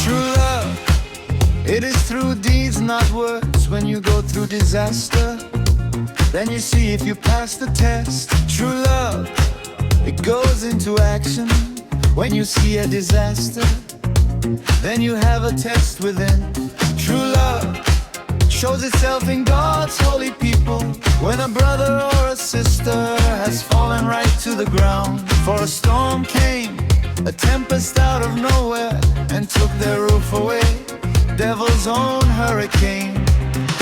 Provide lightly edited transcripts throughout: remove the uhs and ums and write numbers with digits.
True love, it is through deeds, not words. When you go through disaster, then you see if you pass the test. True love, it goes into action. When you see a disaster, then you have a test within. True love shows itself in God's holy people. When a brother or a sister has fallen right to the ground, for a storm came, a tempest out of nowhere, and took their roof away, devil's own hurricane.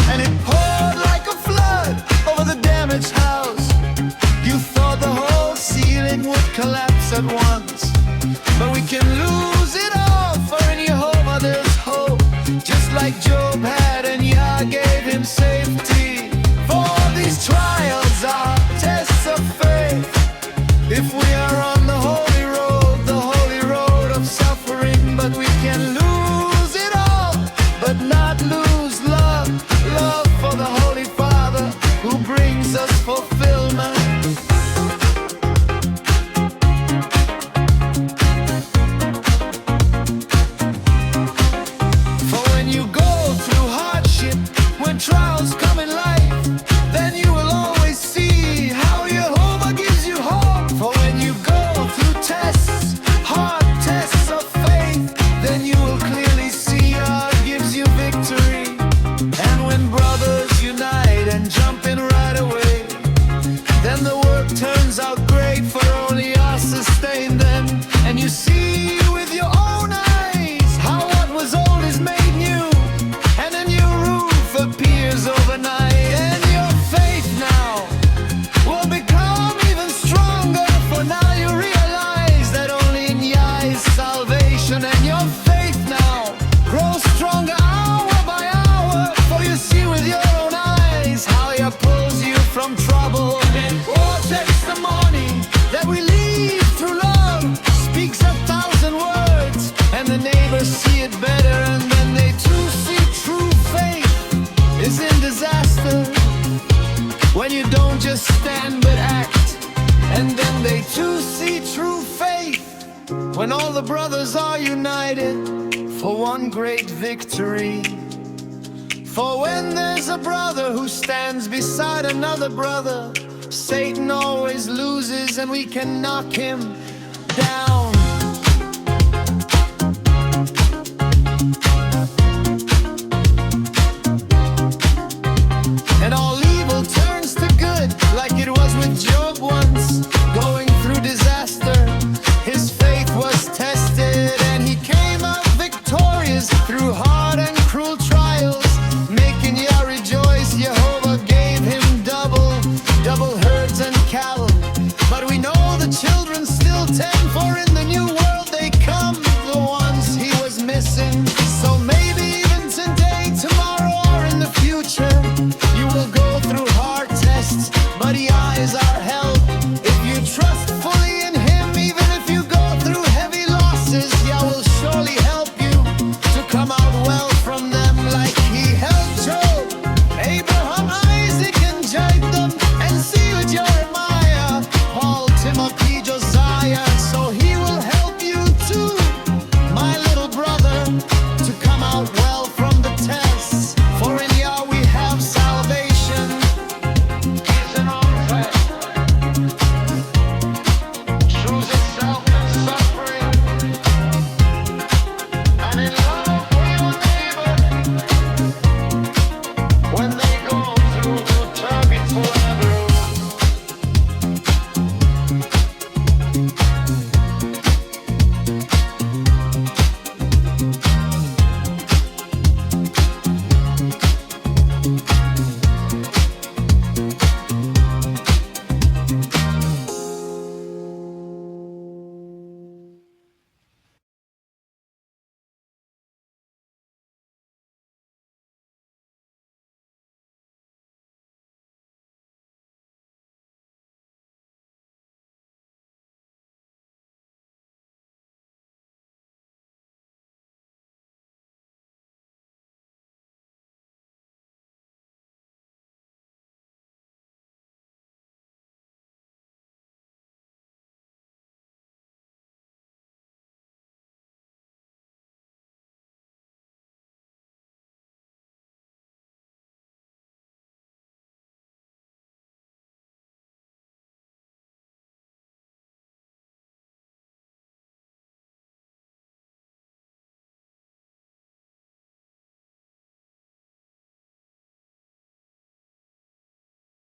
And it poured like a flood over the damaged house. You thought the whole ceiling would collapse at once, but we can lose it all, for in Jehovah there's hope. Just like Job had, and Yah gave him safety. For these trials are tests of faith. If we are on the holy road of suffering, but we can lose it all, but not lose love. Love for the Holy Father, who brings us fulfillment. Trials come in life, then you will always see how Jehovah gives you hope. For when you go through tests, hard tests of faith, then you will clearly see God gives you victory. And when brothers unite and jump in right away, then the work turns out great, for only God sustained them. And you see with your own eyes how what was old is made new, and a new roof appears overnight. And your faith now will become even stronger, for now you realize that only in Yah is salvation. And your faith now grows stronger hour by hour, for you see with your own eyes how He pulls you from trouble. And oh, testimony that we lead through love speaks 1,000 words, and the neighbors see it better, and then they too see true faith is in disaster. When you don't just stand but act, and then they too see true faith. When all the brothers are united for one great victory. For when there's a brother who stands beside another brother, Satan always loses, and we can knock him down. And all evil turns to good, like it was with Job once. Going through disaster, his faith was tested, and he came out victorious through hard and cruel trials, making Yah rejoice. Jehovah gave him double herds and cattle, but we know the children still tend, for in